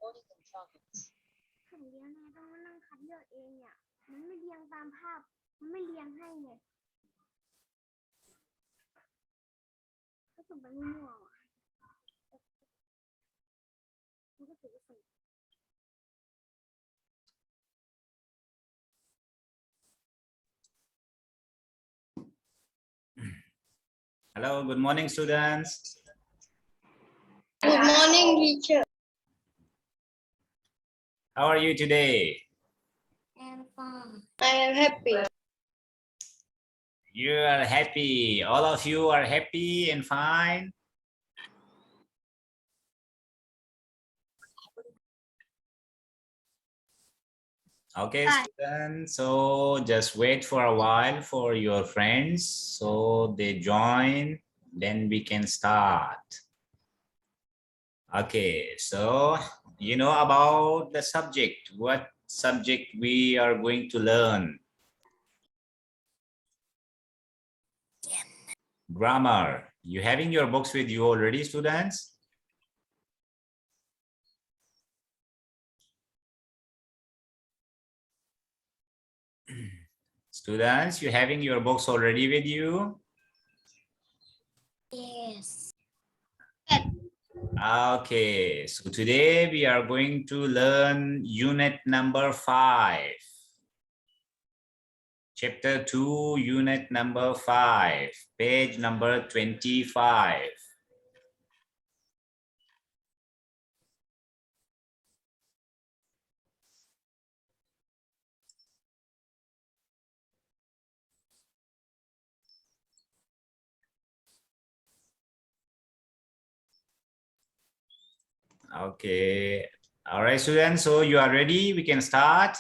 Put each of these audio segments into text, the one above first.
ผมเรียนไงต้องมานั่งคัดเลือกเองเนี่ยมันไม่เรียงตามภาพมันไม่เรียงให้ไงก็ส่งไปมั่วๆอ่ะมันก็ถือว่าส่ง Hello, good morning, students. Good morning, teacher. How are you today? and fun. I am happy. You are happy. All of you are happy and fine. Okay, students. So just wait for a while for your friends so they join. Then we can start. Okay, so you know about the subject. What subject we are going to learn? Grammar. You having your books with you already, students? Students, you having your books already with you? Yes. Okay, so today we are going to learn unit number 5. Chapter 2, unit number 5, page number 25. Okay, all right, students, so you are ready? We can start.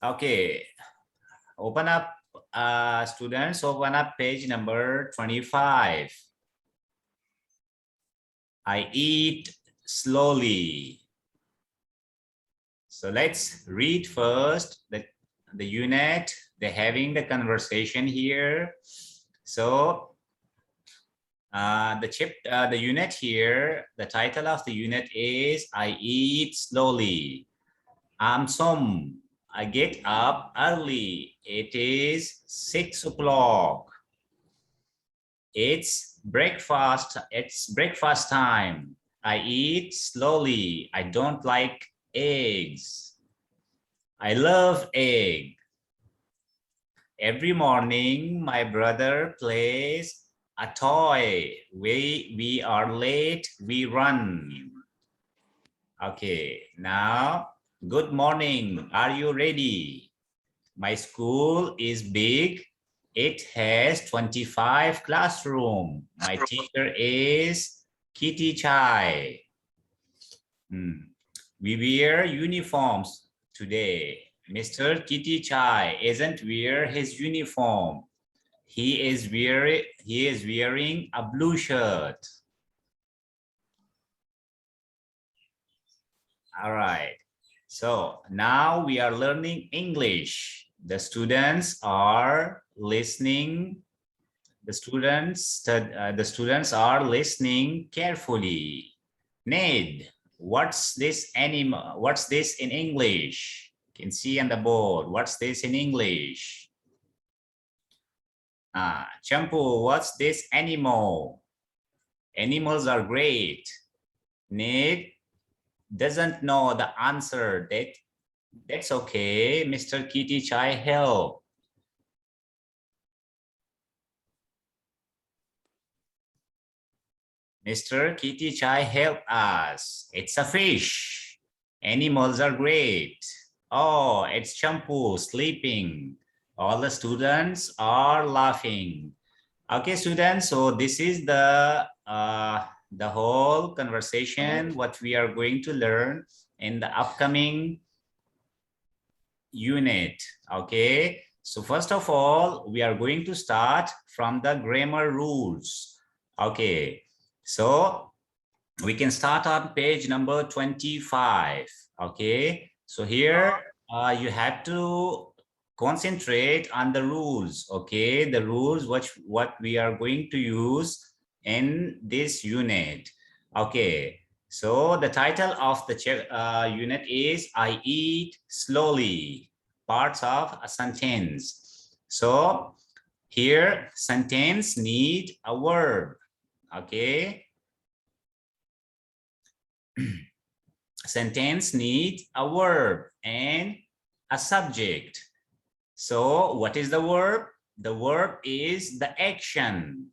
Okay, open up, students, open up page number 25. I eat slowly. So let's read first the unit. They're having the conversation here. So the unit here, the title of the unit is I eat slowly. I'm some. I get up early. It is 6 o'clock. It's breakfast. It's breakfast time. I eat slowly. I don't like eggs. I love egg. Every morning, my brother plays a toy. We are late, we run. Okay, now, good morning. Are you ready? My school is big. It has 25 classrooms. My teacher is Kitty Chai. We wear uniforms today. Mr. Kitty Chai isn't wear his uniform. He is wearing a blue shirt. All right. So now we are learning English. The students are listening. The students are listening carefully. Ned, what's this animal? What's this in English? You can see on the board. What's this in English? Champu, what's this animal? Animals are great. Ned doesn't know the answer. That's okay. Mr. Kitty Chai help. Mr. Kitty Chai help us. It's a fish. Animals are great. Oh, it's Champu sleeping. All the students are laughing. Okay, students, so this is the whole conversation, what we are going to learn in the upcoming unit. Okay, so first of all, we are going to start from the grammar rules. Okay, so we can start on page number 25. Okay, so here you have to concentrate on the rules. Okay, the rules what we are going to use in this unit. Okay, so the title of the unit is I eat slowly, parts of a sentence. So here sentence need a verb. Okay, sentence needs a verb and a subject. So what is the verb? The verb is the action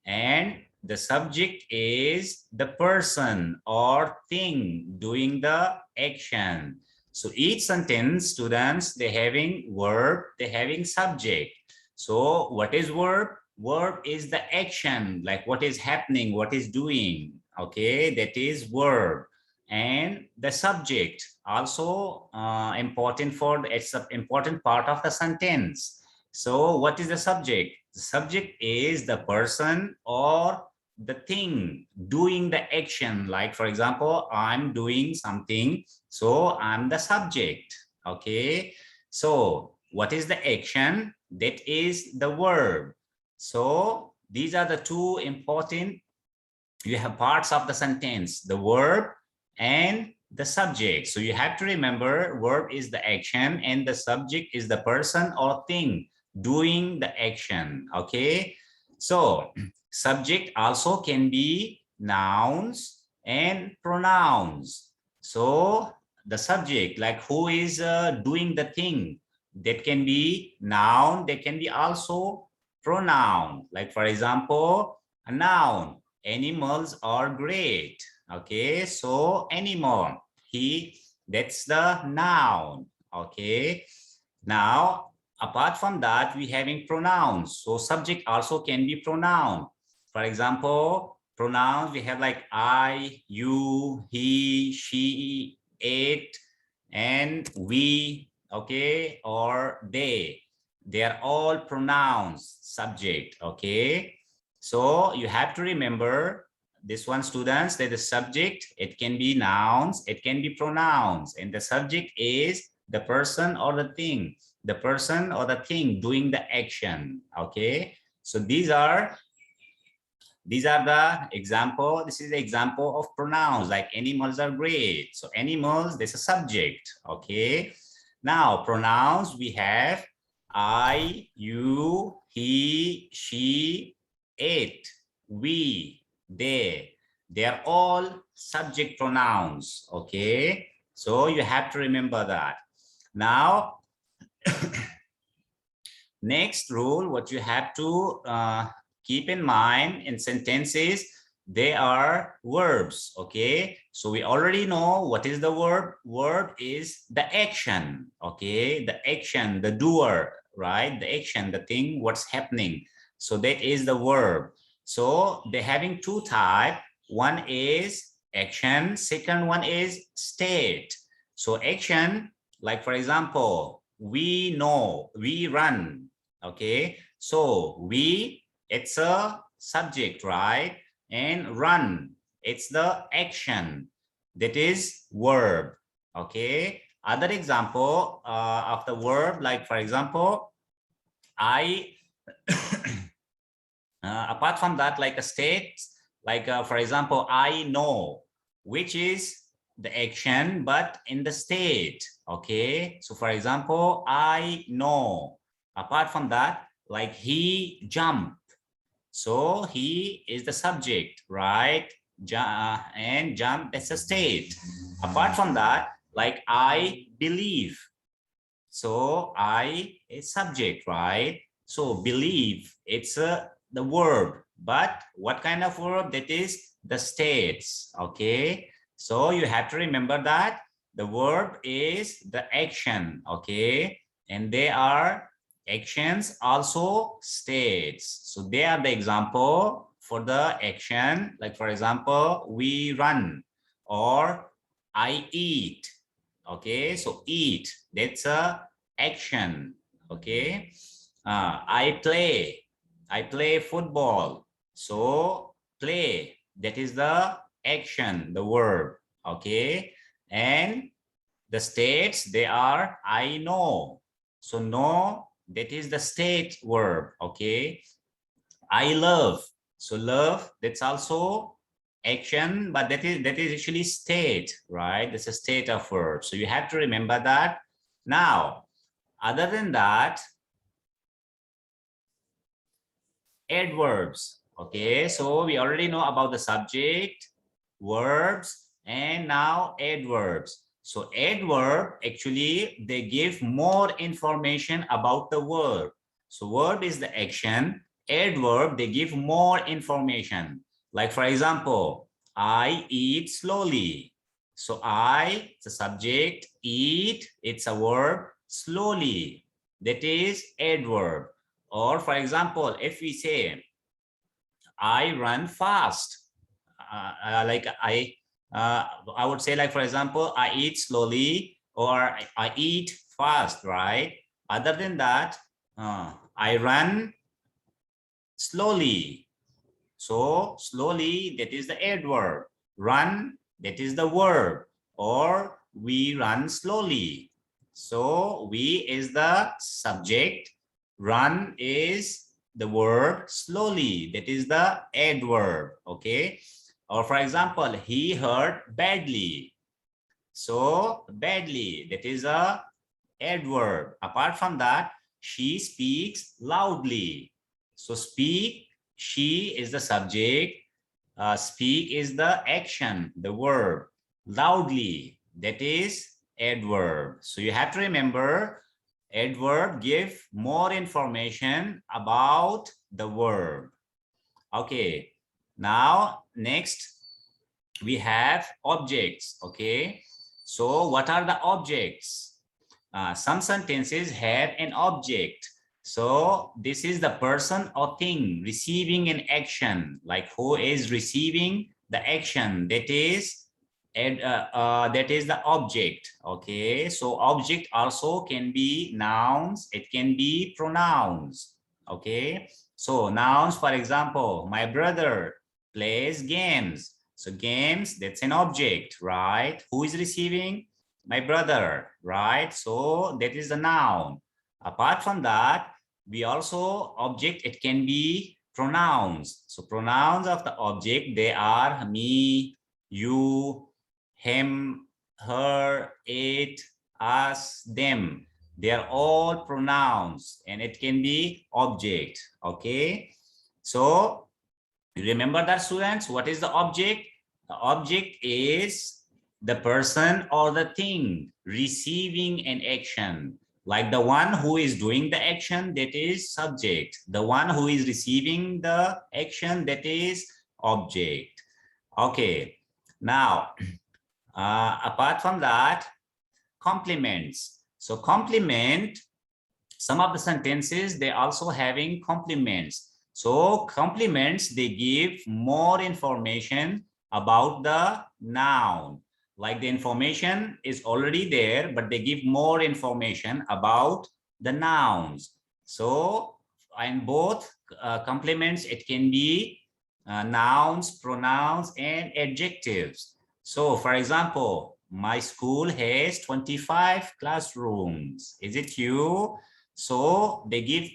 and the subject is the person or thing doing the action. So each sentence, students, they having verb, they having subject. So what is verb? Verb is the action, like what is happening, what is doing. Okay, that is verb. And the subject also important for, it's an important part of the sentence. So what is the subject? The subject is the person or the thing doing the action. Like for example, I'm doing something, so I'm the subject. Okay, so what is the action? That is the verb. So these are the two important, you have parts of the sentence, the verb and the subject. So you have to remember verb is the action and the subject is the person or thing doing the action. Okay, so subject also can be nouns and pronouns. So the subject, like who is doing the thing, that can be noun, they can be also pronoun. Like for example, a noun, animals are great. Okay, so animal, that's the noun. Okay, now apart from that, we having pronouns. So subject also can be pronoun. For example, pronouns we have like I, you, he, she, it, and we. Okay, or they are all pronouns, subject. Okay, so you have to remember this one, students, that the subject, it can be nouns, it can be pronouns, and the subject is the person or the thing, the person or the thing doing the action. Okay, so these are the example. This is the example of pronouns, like animals are great. So animals, there's a subject. Okay, now pronouns we have I, you, he, she, it, we, they are all subject pronouns. Okay, so you have to remember that. Now next rule, what you have to keep in mind in sentences, they are verbs. Okay, so we already know what is the verb. Verb is the action. Okay, the action, the doer, right? The action, the thing, what's happening. So that is the verb. So they're having two types. One is action, second one is state. So action, like for example, we know, we run. Okay, so we, it's a subject, right? And run, it's the action, that is verb. Okay, other example of the verb, like for example, I apart from that, like a state, like for example, I know, which is the action but in the state. Okay, so for example, I know. Apart from that, like he jumped, so he is the subject, right? And jump, that's a state. Apart from that, like I believe, so I is subject, right? So believe, it's the verb, but what kind of verb? That is the states. Okay, so you have to remember that the verb is the action. Okay, and they are actions, also states. So they are the example for the action, like for example, we run or I eat. Okay, so eat, that's a action. Okay, I play football. So play, that is the action, the verb. Okay, and the states, they are I know. So know, that is the state verb. Okay, I love. So love, that's also action, but that is actually state, right? That's a state of verb. So you have to remember that. Now, other than that, adverbs. Okay, so we already know about the subject, verbs, and now adverbs. So adverb, actually, they give more information about the verb. So verb is the action. Adverb, they give more information. Like for example, I eat slowly. So I, it's a subject, eat, it's a verb, slowly. That is adverb. Or for example, if we say, I run fast, like I would say, like for example, I eat slowly, or I eat fast, right? Other than that, I run slowly. So slowly, that is the adverb. Run, that is the verb. Or we run slowly. So we is the subject. Run is the verb. Slowly, that is the adverb. Okay. Or for example, he hurt badly. So badly, that is a adverb. Apart from that, she speaks loudly. So speak, she is the subject. Speak is the action, the verb. Loudly, that is adverb. So you have to remember, adverb give more information about the verb. Okay, now next we have objects. Okay, so what are the objects? Some sentences have an object. So this is the person or thing receiving an action, like who is receiving the action, that is the object. Okay, so object also can be nouns, it can be pronouns. Okay, so nouns, for example, my brother plays games. So games, that's an object, right? Who is receiving? My brother, right? So that is a noun. Apart from that, we also object, it can be pronouns. So pronouns of the object, they are me, you, him, her, it, us, them. They are all pronouns and it can be object. Okay, so remember that, students. What is the object? The object is the person or the thing receiving an action. Like the one who is doing the action, that is subject. The one who is receiving the action, that is object. Okay, now apart from that, complements. So complement, some of the sentences, they also having complements. So complements, they give more information about the noun. Like the information is already there, but they give more information about the nouns. So in both complements, it can be nouns, pronouns, and adjectives. So for example, my school has 25 classrooms. Is it you? So they give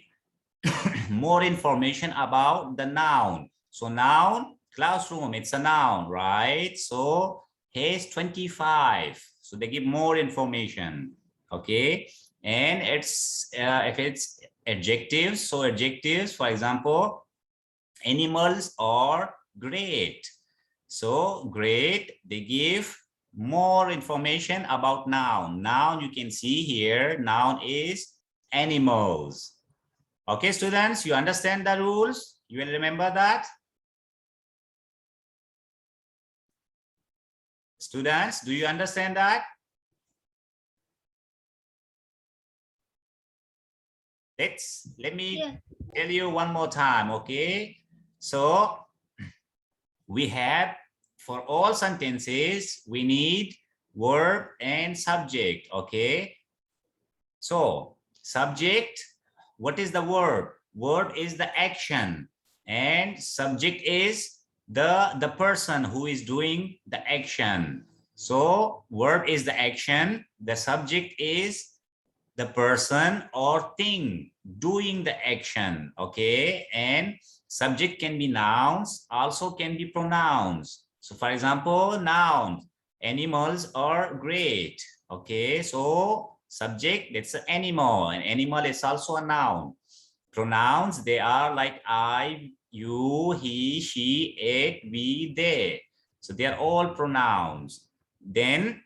more information about the noun. So noun, classroom, it's a noun, right? So has 25. So they give more information. Okay. And it's if it's adjectives, so adjectives, for example, animals are great. So great, they give more information about noun. Noun, you can see here, noun is animals. Okay, students, you understand the rules? You will remember that? Students, do you understand that? Let me tell you one more time, okay? So we have, for all sentences, we need verb and subject, okay? So subject, what is the verb? Verb is the action and subject is the person who is doing the action. So verb is the action, the subject is the person or thing doing the action, okay? And subject can be nouns, also can be pronouns. So for example, noun, animals are great, okay? So subject, that's an animal, and animal is also a noun. Pronouns, they are like I, you, he, she, it, we, they. So they are all pronouns. Then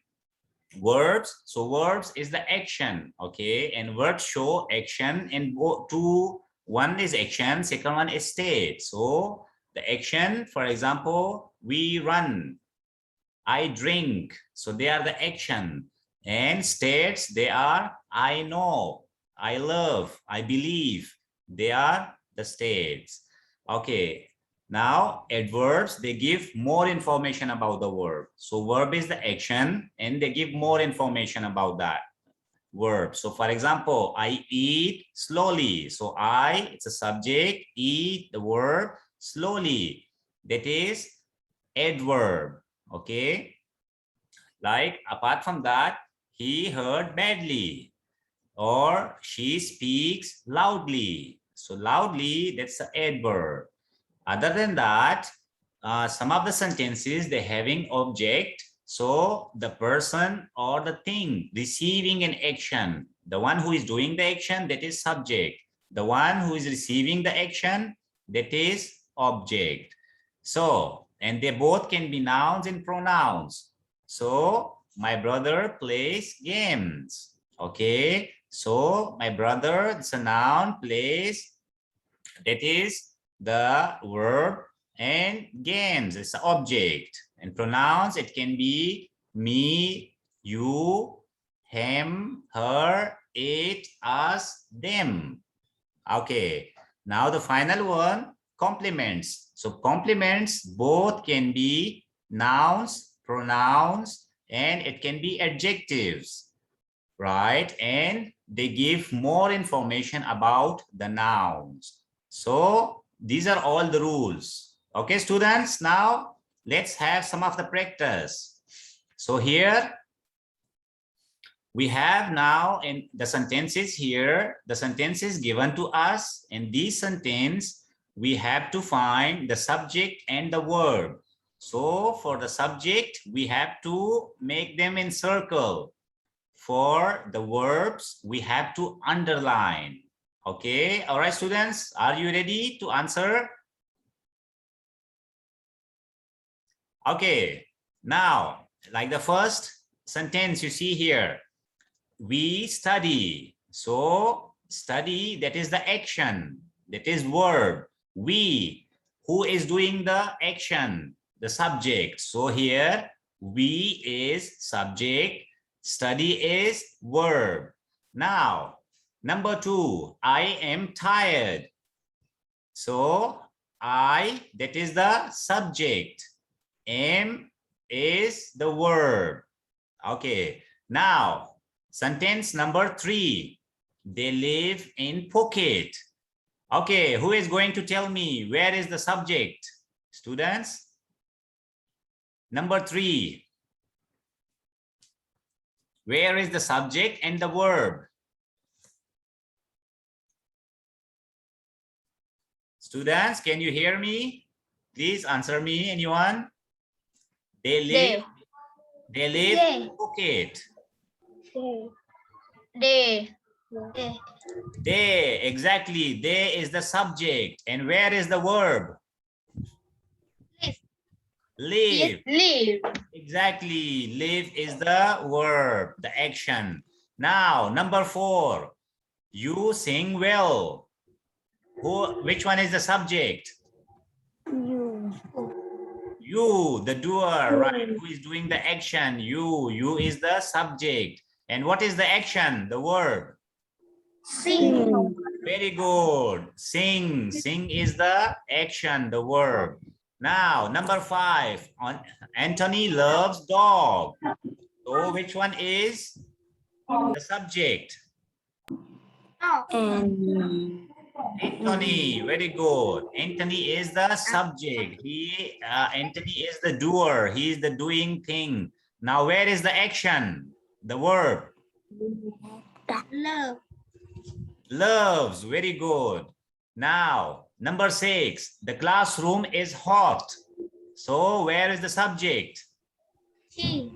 verbs, so verbs is the action, okay? And verbs show action, and two, one is action, second one is state. So the action, for example, we run, I drink, so they are the action. And states, they are I know, I love, I believe, they are the states. Okay, now adverbs, they give more information about the verb. So verb is the action, and they give more information about that verb. So for example, I eat slowly. So I, it's a subject, eat, the verb, slowly, that is adverb, okay? Like apart from that, he heard badly, or she speaks loudly. So loudly, that's an adverb. Other than that, some of the sentences, they're having object. So the person or the thing receiving an action, the one who is doing the action, that is subject. The one who is receiving the action, that is object. So, and they both can be nouns and pronouns. So my brother plays games. Okay. So my brother, it's a noun, plays, that is the verb, and games is the object. And pronouns, it can be me, you, him, her, it, us, them. Okay, now the final one, complements. So complements both can be nouns, pronouns, and it can be adjectives, right? And they give more information about the nouns. So these are all the rules. Okay, students, now let's have some of the practice. So here we have now in the sentences here, the sentences given to us. In this sentence, we have to find the subject and the verb. So for the subject, we have to make them in circle. For the verbs, we have to underline. Okay, all right, students, are you ready to answer? Okay, now, like the first sentence you see here, we study. So study, that is the action, that is verb. We, who is doing the action? The subject. So here, we is subject, study is verb. Now, number two, I am tired. So I, that is the subject. Am is the verb. Okay. Now, sentence number three, they live in Phuket. Okay, who is going to tell me where is the subject? Students? Number three, where is the subject and the verb? Students, can you hear me? Please answer me, anyone? They live in Phuket. They, exactly. They is the subject. And where is the verb? Live. Live. Exactly. Live is the verb, the action. Now, number four, you sing well. Which one is the subject? You, the doer, right? Who is doing the action? You is the subject. And what is the action? The verb? Sing. Very good. Sing. Sing is the action, the verb. Now, number five, Anthony loves dog. So which one is the subject? Anthony, very good. Anthony is the subject. Anthony is the doer. He is the doing thing. Now, where is the action? The verb. Love. Loves, very good. Now, number 6, the classroom is hot. So, where is the subject? He.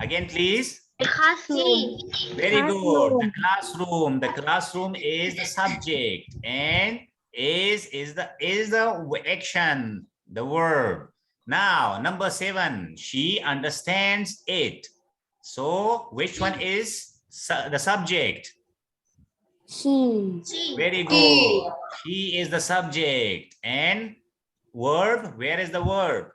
Again, please. The classroom. Very good. The classroom. The classroom is the subject, and is the action, the verb. Now, number 7, she understands it. So, which one is the subject? She. Very good. She is the subject. And verb, where is the verb?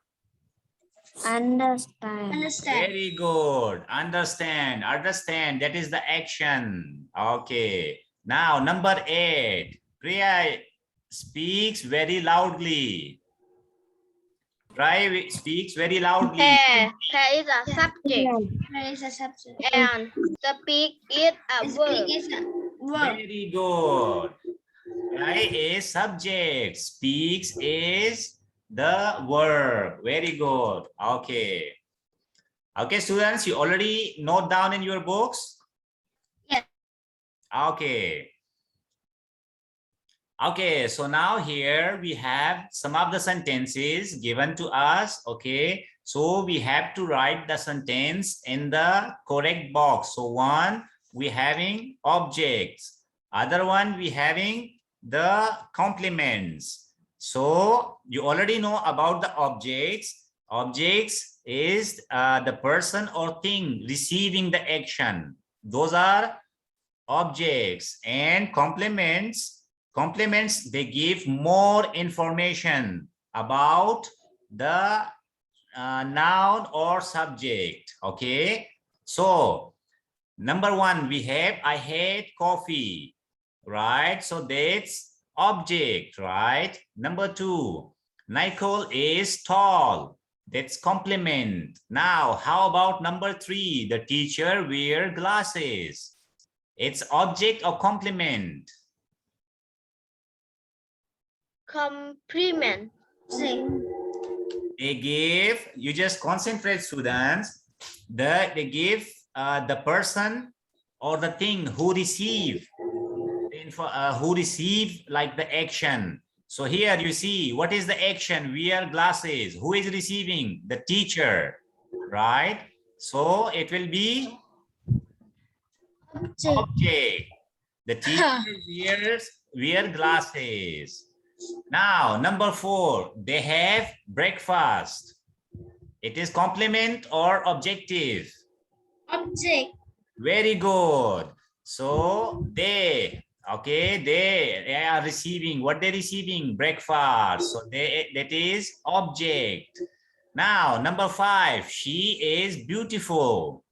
Understand. Very good. Understand. Understand. That is the action. Okay. Now, number 8. Priya speaks very loudly. Priya speaks very loudly. There is a subject. There is a subject. And speak is a verb. Very good. Priya is subject. Speaks is the verb. Very good. Okay. Okay, students, you already note down in your books? Yes. Okay. Okay, so now here we have some of the sentences given to us. Okay, so we have to write the sentence in the correct box. So one, we having objects. Other one, we having the complements. So you already know about the objects. Objects is the person or thing receiving the action. Those are objects. And complements, they give more information about the noun or subject. Okay, so number 1, we have I hate coffee, right? So that's object, right? Number 2, Nicole is tall. That's complement. Now, how about number 3? The teacher wear glasses. It's object or complement? Complement. They give, you just concentrate, students. They give the person or the thing who receive like the action. So here you see, what is the action? Wear glasses. Who is receiving? The teacher, right? So it will be object. The teacher wear glasses. Now, number 4, they have breakfast. It is complement or objective? Object. Very good. So they, okay, they are receiving, what they're receiving? Breakfast. So that is object. Now, number 5, she is beautiful.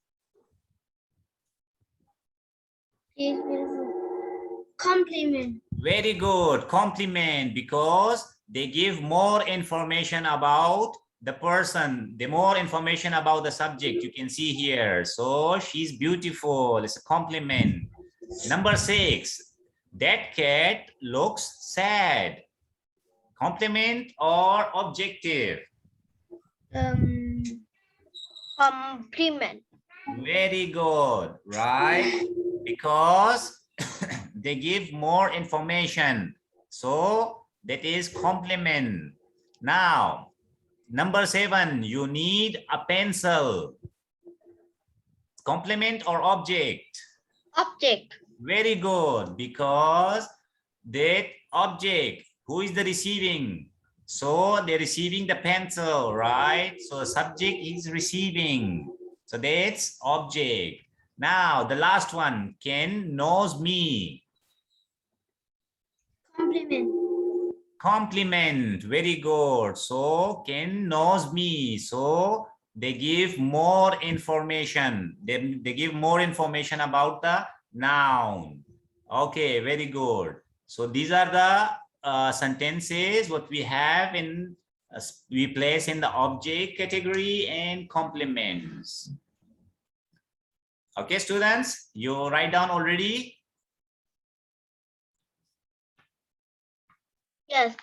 She is beautiful. Complement. Very good. Complement, because they give more information about the person, the more information about the subject. You can see here. So she's beautiful. It's a compliment. Number 6, that cat looks sad. Complement or objective? Complement. Very good, right? Because they give more information. So that is complement. Now, number 7, you need a pencil. Complement or object? Object. Very good, because that object, who is the receiving? So they're receiving the pencil, right? So subject is receiving. So that's object. Now, the last one, Ken knows me. Complement. Complement, very good. So Ken knows me. So they give more information. They give more information about the noun. Okay, very good. So these are the sentences what we have in, we place in the object category and complements. Okay, students, you write down already? Yes.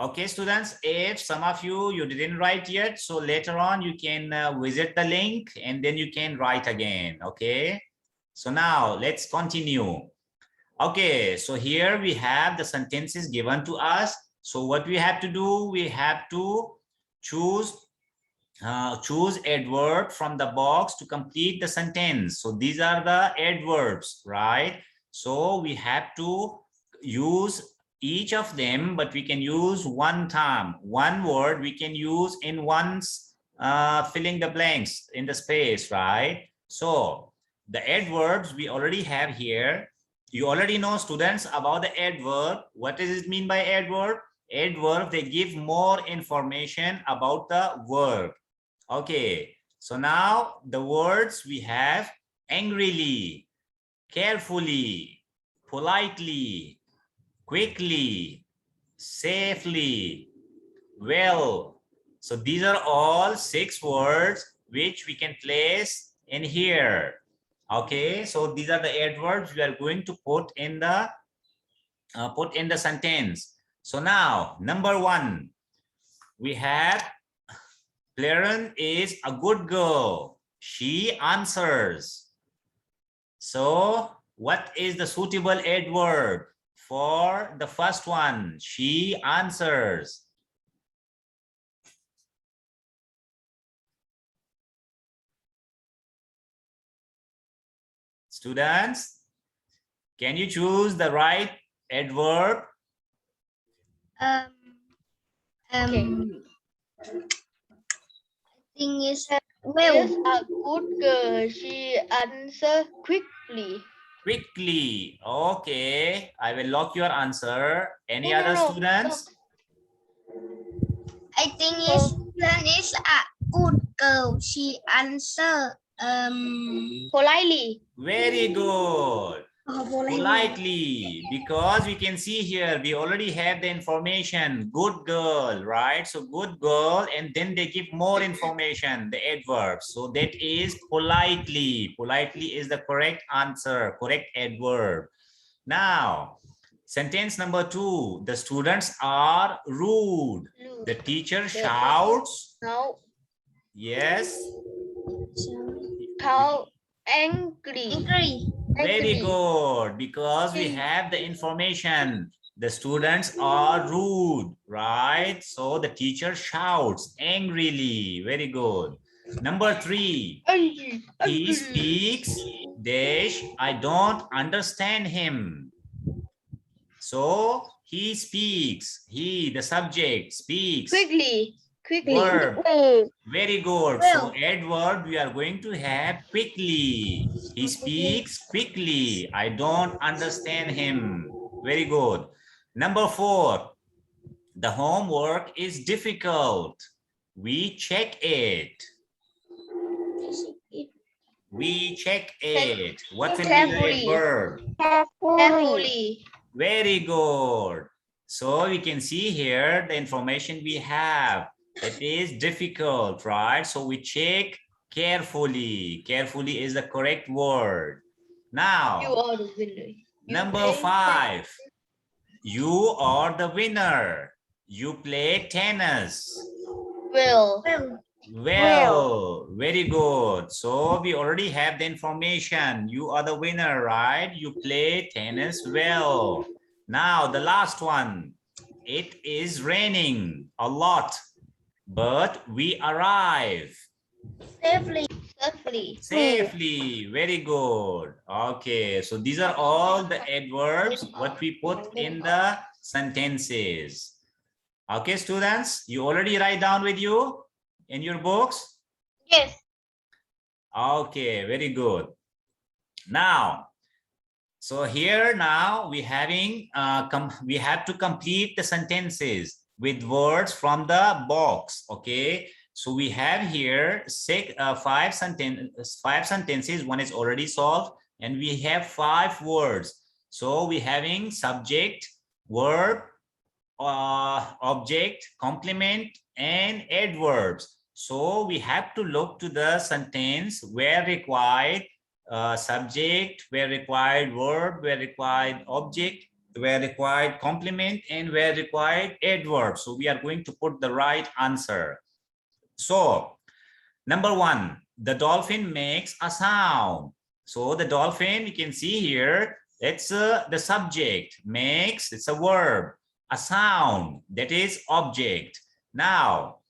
Okay, students, if some of you didn't write yet, so later on you can visit the link and then you can write again. Okay, so now let's continue. Okay, so here we have the sentences given to us. So what we have to do, we have to choose adverb from the box to complete the sentence. So these are the adverbs, right? So we have to use each of them, but we can use one time, one word we can use in once, filling the blanks in the space, right? So the adverbs we already have here. You already know, students, about the adverb. What does it mean by adverb? Adverb, they give more information about the verb. Okay, so now the words we have: angrily, carefully, politely, quickly, safely, well. So these are all 6 words which we can place in here. Okay, so these are the adverbs we are going to put in the sentence. So now, number 1, we have Clarence is a good girl. She answers. So what is the suitable adverb for the first one? She answers. Students, can you choose the right adverb? Thing is Is a good girl. She answers quickly. Quickly. Okay, I will lock your answer. Any No, other no. students? I think is Lan is a good girl. She answer Politely. Very good. Politely, because we can see here we already have the information, good girl, right? So good girl, and then they give more information, the adverb. So that is politely. Politely is the correct answer, correct adverb. Now sentence number 2, the students are rude. The teacher shouts. Now, Yes. how angry. Very good, because we have the information. The students are rude, right? So the teacher shouts angrily. Very good. Number 3, he speaks dash, I don't understand him. So he speaks, he, the subject, speaks. Quickly. Verb. Very good. So adverb we are going to have quickly. He speaks quickly. I don't understand him. Very good. Number 4, the homework is difficult. We check it. We check it. What will be the adverb? Carefully. Very good. So we can see here the information we have. It is difficult, right? So we check carefully. Carefully is the correct word. Now, You are the winner. number 5. You are the winner. You play tennis. Well. Well, very good. So we already have the information. You are the winner, right? You play tennis well. Now the last one. It is raining a lot, but we arrive safely. Very good. Okay, so these are all the adverbs what we put in the sentences. Okay, students, you already write down with you in your books? Yes. Okay, very good. Now, so here now we having we have to complete the sentences with words from the box. Okay, so we have here 5 sentences. One is already solved, and we have 5 words. So we having subject, verb, object, complement, and adverbs. So we have to look to the sentence where required subject, where required verb, where required object, where required complement, and where required adverb. So we are going to put the right answer. So number 1, the dolphin makes a sound. So the dolphin, you can see here, it's the subject, makes, it's a verb, a sound, that is object. Now,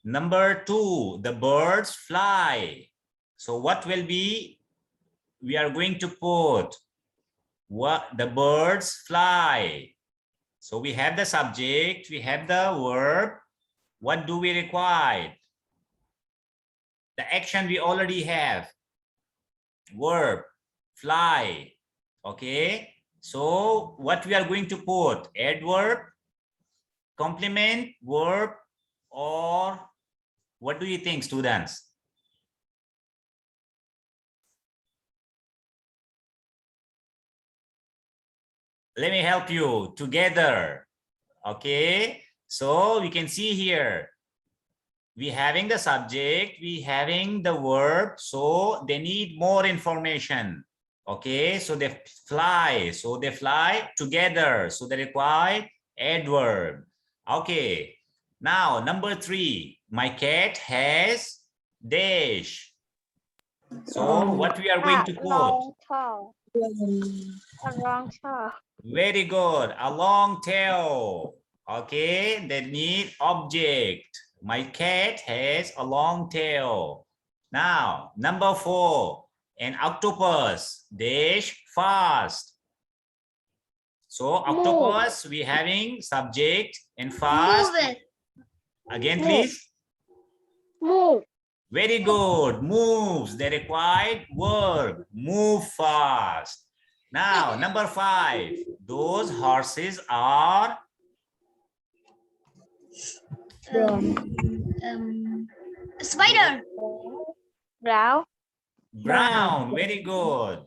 number 2, the birds fly. So what will be, we are going to put, what, the birds fly. So we have the subject, we have the verb. What do we require? The action we already have. Verb, fly. Okay. So what we are going to put? Adverb, complement, verb, or what do you think, students? Let me help you together. Okay. So we can see here, we having the subject, we having the verb, so they need more information. Okay, so they fly, so they fly together, so they require adverb. Okay, now number 3, my cat has dash. So what we are going to put? Long tail. A long tail. Very good, a long tail. Okay, they need object. My cat has a long tail. Now, number 4, an octopus dash fast. So octopus, we having subject and fast. Move it. Again, please. Move. Very good. Moves. They required verb. Move fast. Now, number 5, those horses are Spider. Brown. brown. Very good.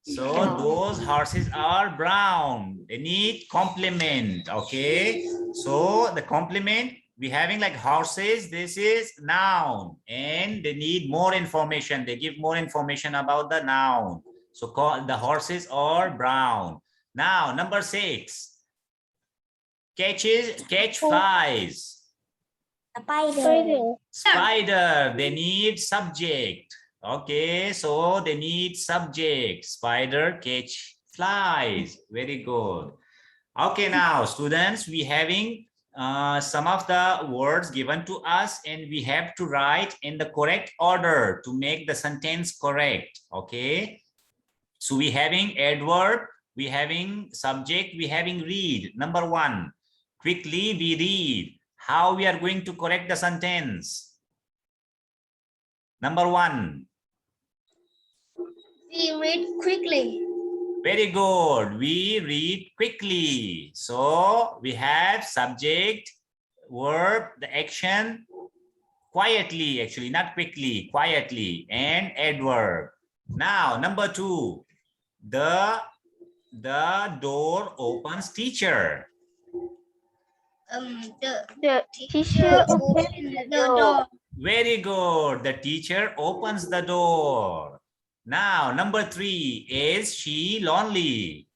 So those horses are brown. They need complement. Okay. So the complement, we having like horses. This is noun, and they need more information. They give more information about the noun. So call the horses are brown. Now number 6, catch flies. Spider, they need subject. Okay, so they need subject. Spider catch flies. Very good. Okay, now students, we having some of the words given to us, and we have to write in the correct order to make the sentence correct. Okay, so we having adverb, we having subject, we having read. Number 1, quickly we read. How we are going to correct the sentence? Number 1. We read quickly. Very good. We read quickly. So we have subject, verb, the action, quietly, actually, not quickly, quietly, and adverb. Now, number 2, the door opens, teacher. The teacher opens the door. Very good. The teacher opens the door. Now, number 3, is she lonely?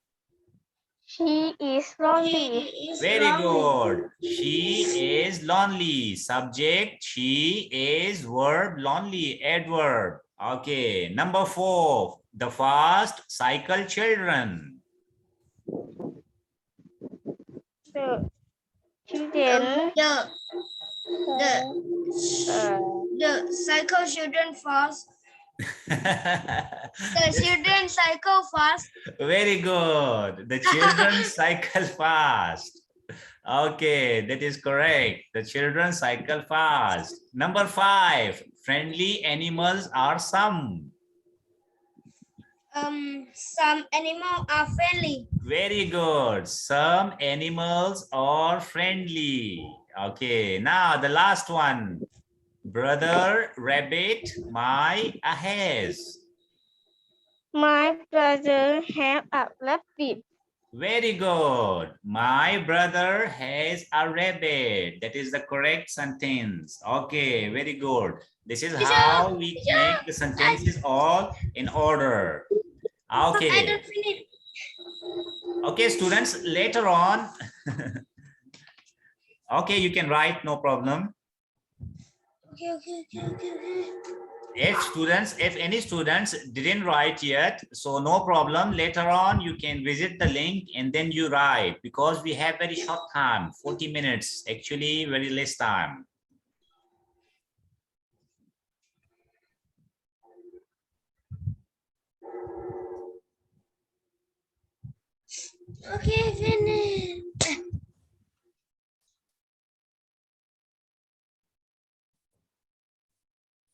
She is lonely. Very good. She is lonely. Subject, she is, verb, lonely, adverb. Okay. Number 4, the fast cycle children. The children. The cycle children fast. The children cycle fast. Very good. The children cycle fast. Okay, that is correct. The children cycle fast. Number 5, friendly animals are some. Some animals are friendly. Very good. Some animals are friendly. Okay, now the last one. Brother rabbit, my has. My brother have a rabbit. Very good. My brother has a rabbit. That is the correct sentence. Okay, very good. This is how we make the sentences all in order. Okay. Okay, students, later on. Okay, you can write, no problem. Okay. If any students didn't write yet, so no problem. Later on, you can visit the link and then you write, because we have very short time, 40 minutes, actually very less time. Okay, finish.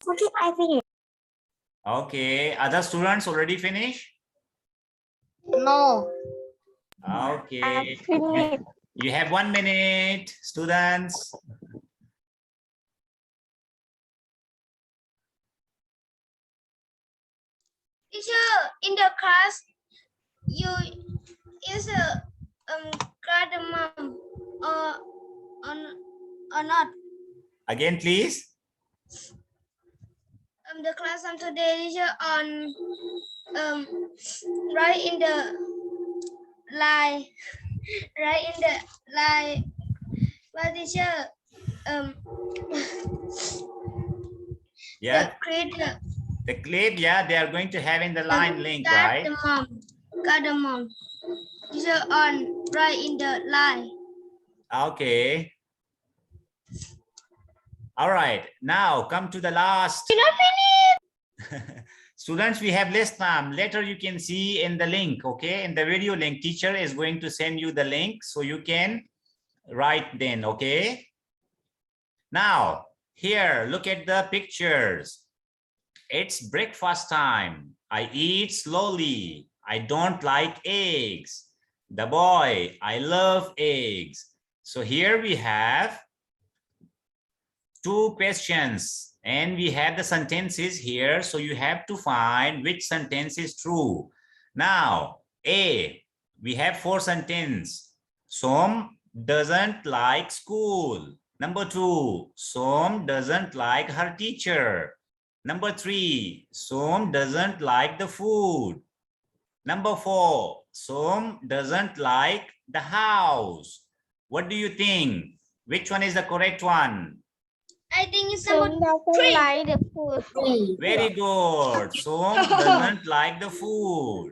Okay, I finished. Okay, other students already finished? No. Okay, Finished. you have 1 minute, students. Teacher, in the class, you is cardamom or not? Again, please. The class on today, teacher, on right in the line, but teacher, Yeah, create the clip, yeah, they are going to have in the line link, right? cardamom, teacher, on right in the line. Okay. All right, now come to the last. Students, we have less time. Later you can see in the link, okay? In the video link, teacher is going to send you the link so you can write then, okay? Now, here, look at the pictures. It's breakfast time. I eat slowly. I don't like eggs. The boy, I love eggs. So here we have two questions and we have the sentences here. So you have to find which sentence is true. Now, A, we have 4 sentences. Som doesn't like school. Number 2, Som doesn't like her teacher. Number 3, Som doesn't like the food. Number 4, Som doesn't like the house. What do you think? Which one is the correct one? I think it's number 3. Like the food. Very good. Som doesn't like the food.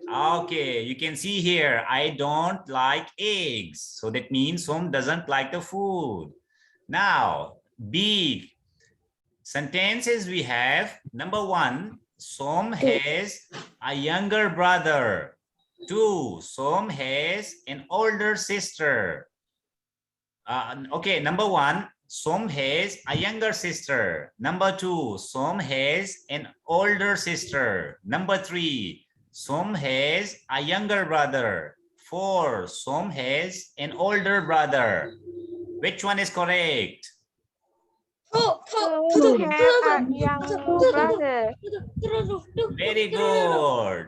Okay, you can see here, I don't like eggs. So that means Som doesn't like the food. Now, B. Sentences we have. Number 1, Som has a younger brother. 2, Som has an older sister. Okay, number 1, Som has a younger sister. Number 2, Som has an older sister. Number 3, Som has a younger brother. 4, Som has an older brother. Which one is correct? Very good.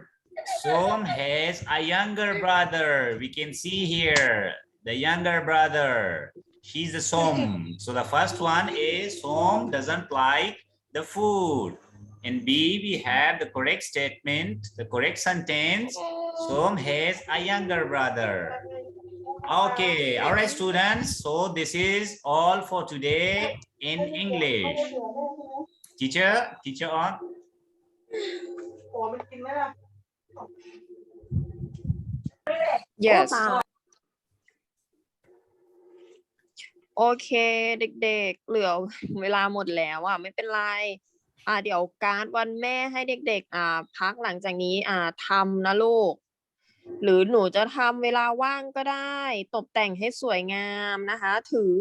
Som has a younger brother. We can see here the younger brother. She's the Som. So the first one is Som doesn't like the food. And B, we have the correct statement, the correct sentence. Som has a younger brother. Okay, all right, students. So this is all for today in English. Teacher on. Yes โอเคเด็กๆเหลือเวลาหมดแล้วอ่ะไม่เป็นไรเดี๋ยวการ์ดวันแม่ให้เด็กๆพักหลังจากนี้ทำนะลูกหรือหนูจะทำเวลาว่างก็ได้ตกแต่งให้สวยงามนะคะถือ